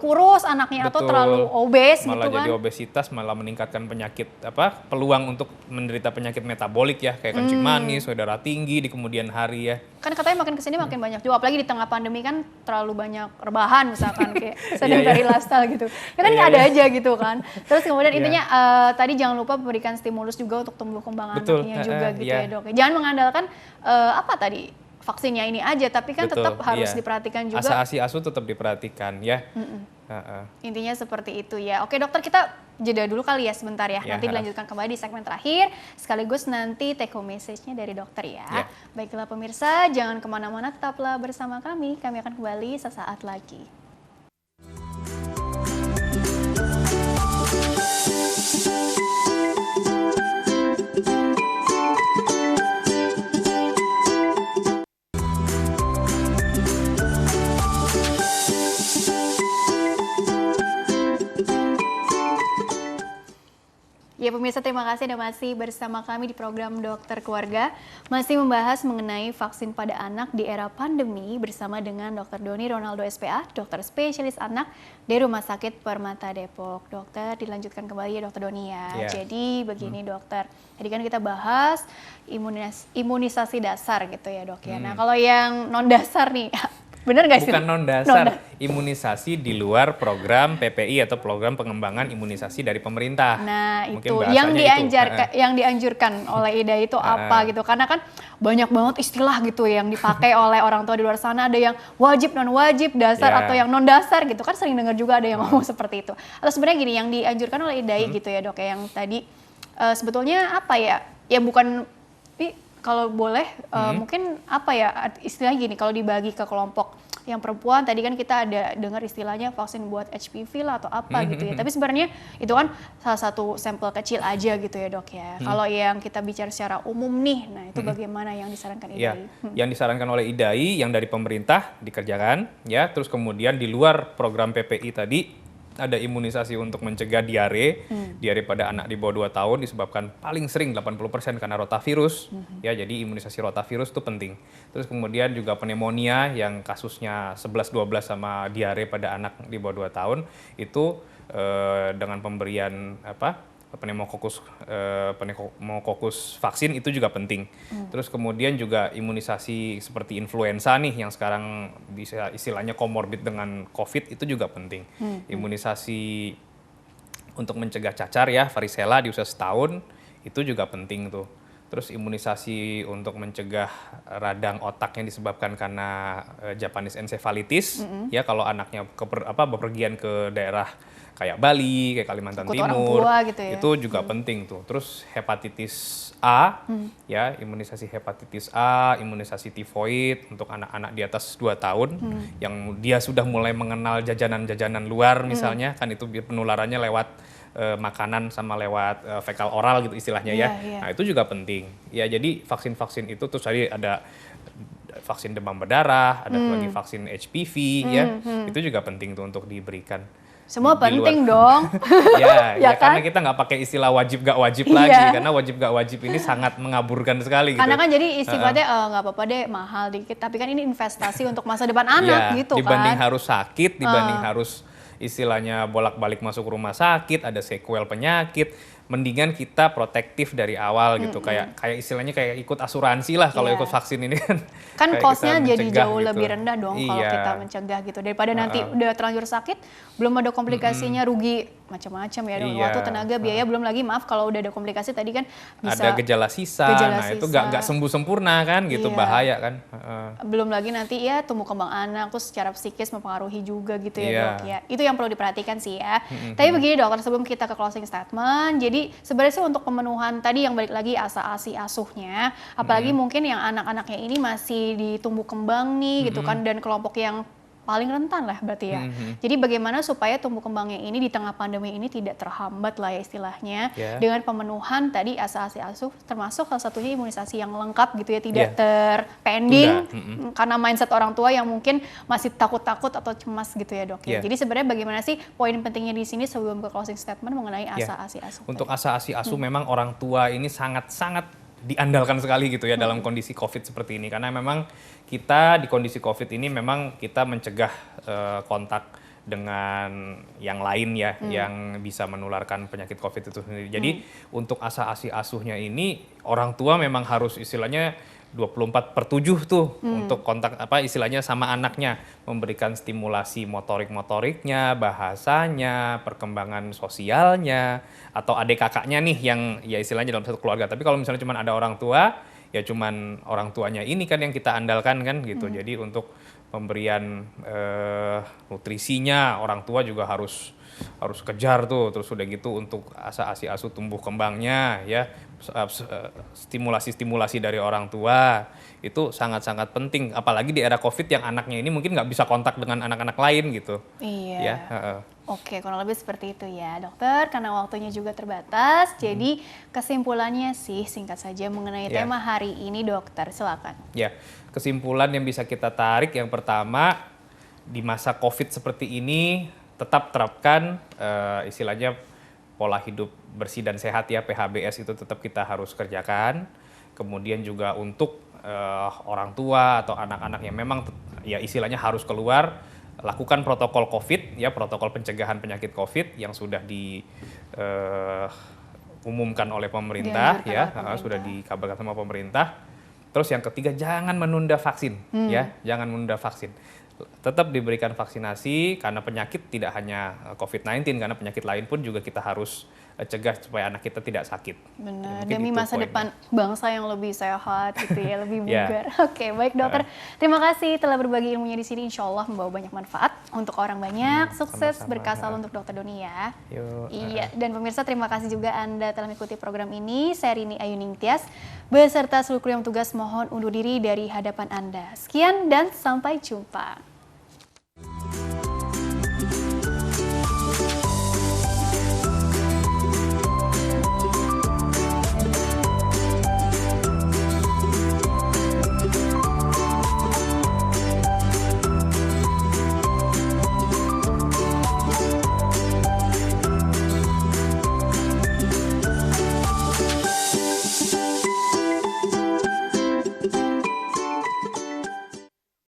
kurus anaknya atau Betul. terlalu obes Malah gitu kan. jadi obesitas, malah meningkatkan penyakit peluang untuk menderita penyakit metabolik ya, kayak kencing manis, darah tinggi di kemudian hari ya. Kan katanya makin kesini makin banyak juga, apalagi di tengah pandemi kan terlalu banyak rebahan misalkan kayak sedentary lifestyle gitu. Ya kan Iya, ada iya. aja gitu kan. Terus kemudian Iya. intinya tadi jangan lupa memberikan stimulus juga untuk tumbuh kembang Betul, anaknya juga gitu iya. ya dok. Jangan mengandalkan vaksinnya ini aja, tapi kan Betul, tetap harus iya. diperhatikan juga. Asa-asi asu tetap diperhatikan ya. Intinya seperti itu ya. Oke dokter, kita jeda dulu kali ya sebentar ya. Ya, Nanti dilanjutkan kembali di segmen terakhir. Sekaligus nanti take home message-nya dari dokter ya. Ya. Baiklah pemirsa, jangan kemana-mana, tetaplah bersama kami. Kami akan kembali sesaat lagi. Ya pemirsa, terima kasih Anda masih bersama kami di program Dokter Keluarga. Masih membahas mengenai vaksin pada anak di era pandemi bersama dengan Dr. Doni Ronaldo SPA, dokter spesialis anak dari Rumah Sakit Permata Depok. Dokter, dilanjutkan kembali ya Dr. Doni ya. Yeah. Jadi begini dokter, tadi kan kita bahas imunisasi dasar gitu ya dok ya. Nah kalau yang non dasar nih, bener nggak sih? Bukan non-dasar, imunisasi di luar program PPI atau program pengembangan imunisasi dari pemerintah. Nah Mungkin itu bahasanya yang dianjurkan oleh IDA itu apa gitu, karena kan banyak banget istilah gitu yang dipakai oleh orang tua di luar sana, ada yang wajib, non wajib, dasar Ya. atau yang non dasar gitu kan, sering dengar juga ada yang ngomong seperti itu. Atau sebenarnya gini, yang dianjurkan oleh IDA gitu ya dok, yang tadi sebetulnya apa ya bukan, kalau boleh mungkin istilahnya gini, kalau dibagi ke kelompok yang perempuan tadi kan kita ada dengar istilahnya vaksin buat HPV lah atau apa gitu ya. Tapi sebenarnya itu kan salah satu sampel kecil aja gitu ya dok ya. Kalau yang kita bicara secara umum nih, nah itu bagaimana yang disarankan IDAI? Ya, yang disarankan oleh IDAI yang dari pemerintah dikerjakan ya, terus kemudian di luar program PPI tadi ada imunisasi untuk mencegah diare. Diare pada anak di bawah 2 tahun disebabkan paling sering 80% karena rotavirus. Ya, jadi imunisasi rotavirus itu penting. Terus kemudian juga pneumonia yang kasusnya 11-12 sama diare pada anak di bawah 2 tahun itu dengan pemberian pneumokokus vaksin itu juga penting. Terus kemudian juga imunisasi seperti influenza nih yang sekarang bisa istilahnya komorbid dengan COVID itu juga penting. Imunisasi untuk mencegah cacar ya, varicella di usia setahun itu juga penting tuh. Terus imunisasi untuk mencegah radang otak yang disebabkan karena Japanese encephalitis ya, kalau anaknya bepergian ke daerah kayak Bali, kayak Kalimantan Ikut Timur, orang tua gitu ya. itu juga penting tuh. Terus hepatitis A, ya imunisasi hepatitis A, imunisasi tifoid untuk anak-anak di atas 2 tahun yang dia sudah mulai mengenal jajanan-jajanan luar misalnya, kan itu penularannya lewat makanan sama lewat fekal oral gitu istilahnya ya. Iya. Nah itu juga penting. Ya jadi vaksin-vaksin itu terus tadi ada vaksin demam berdarah, ada lagi vaksin HPV ya, itu juga penting tuh untuk diberikan. Semua Di penting luar. dong. Ya, Ya karena kan? kita nggak pakai istilah wajib gak wajib Iya. lagi, karena wajib gak wajib ini sangat mengaburkan sekali gitu. Karena kan jadi sifatnya nggak apa-apa deh mahal dikit, tapi kan ini investasi untuk masa depan anak Ya, gitu dibanding kan. harus sakit, dibanding harus istilahnya bolak-balik masuk rumah sakit, ada sequel penyakit, mendingan kita protektif dari awal gitu, kayak istilahnya kayak ikut asuransi lah kalau ikut vaksin ini kan. Kan Kayak cost-nya kita jadi mencegah jauh gitu. lebih rendah dong kalau Iya. kita mencegah gitu, daripada nanti udah terlanjur sakit, belum ada komplikasinya, rugi macam-macam ya dong. Iya. Waktu, tenaga, biaya, belum lagi maaf kalau udah ada komplikasi tadi kan bisa Ada gejala sisa, nah itu nggak sembuh sempurna kan gitu, Iya. bahaya kan. belum lagi nanti ya tumbuh kembang anak terus secara psikis mempengaruhi juga gitu ya Iya. dok ya. Itu yang perlu diperhatikan sih ya. Tapi begini dokter, sebelum kita ke closing statement, jadi sebenarnya sih untuk pemenuhan tadi yang balik lagi asa-asi asuhnya, apalagi mungkin yang anak-anaknya ini masih di tumbuh kembang nih gitu kan, dan kelompok yang paling rentan lah berarti ya. Jadi bagaimana supaya tumbuh kembangnya ini di tengah pandemi ini tidak terhambat lah ya istilahnya, Yeah. dengan pemenuhan tadi asa-asi asuh, termasuk salah satunya imunisasi yang lengkap gitu ya, tidak Yeah. terpending Tunda. karena mindset orang tua yang mungkin masih takut-takut atau cemas gitu ya dok ya. Yeah. Jadi sebenarnya bagaimana sih poin pentingnya di sini sebelum ke closing statement mengenai Yeah. asa-asi asuh? Untuk tadi? asa-asi asuh memang orang tua ini sangat-sangat diandalkan sekali gitu ya dalam kondisi COVID seperti ini, karena memang kita di kondisi COVID ini memang kita mencegah kontak dengan yang lain ya, yang bisa menularkan penyakit COVID itu sendiri. Jadi untuk asa-asi asuhnya ini orang tua memang harus istilahnya 24/7 tuh untuk kontak istilahnya sama anaknya, memberikan stimulasi motorik-motoriknya, bahasanya, perkembangan sosialnya, atau adik kakaknya nih yang ya istilahnya dalam satu keluarga. Tapi kalau misalnya cuma ada orang tua, ya cuman orang tuanya ini kan yang kita andalkan kan gitu. Jadi untuk pemberian nutrisinya orang tua juga harus kejar tuh. Terus udah gitu untuk asa-asi asuh tumbuh kembangnya ya, stimulasi-stimulasi dari orang tua itu sangat-sangat penting, apalagi di era COVID yang anaknya ini mungkin nggak bisa kontak dengan anak-anak lain gitu. Iya. Ya, Oke, kurang lebih seperti itu ya dokter, karena waktunya juga terbatas. Jadi kesimpulannya sih singkat saja mengenai Ya. tema hari ini dokter, silakan. Ya, kesimpulan yang bisa kita tarik yang pertama, di masa COVID seperti ini tetap terapkan istilahnya pola hidup bersih dan sehat ya, PHBS itu tetap kita harus kerjakan. Kemudian juga untuk orang tua atau anak-anak yang memang ya istilahnya harus keluar, lakukan protokol COVID ya, protokol pencegahan penyakit COVID yang sudah diumumkan oleh pemerintah Dianjurkan ya, oleh pemerintah. sudah dikabarkan sama pemerintah. Terus yang ketiga, jangan menunda vaksin ya, jangan menunda vaksin. Tetap diberikan vaksinasi karena penyakit tidak hanya COVID-19, karena penyakit lain pun juga kita harus cegah supaya anak kita tidak sakit. Benar, Mungkin demi itu masa poinnya. depan bangsa yang lebih sehat gitu ya, lebih Ya. bugar. Oke, baik dokter. Terima kasih telah berbagi ilmunya di sini. Insya Allah membawa banyak manfaat untuk orang banyak. Sukses, sama-sama. berkah selalu untuk dokter Doni ya. Yuk, Iya, dan pemirsa terima kasih juga Anda telah mengikuti program ini. Saya Rini Ayuning Tias, beserta seluruh kru yang tugas mohon undur diri dari hadapan Anda. Sekian dan sampai jumpa.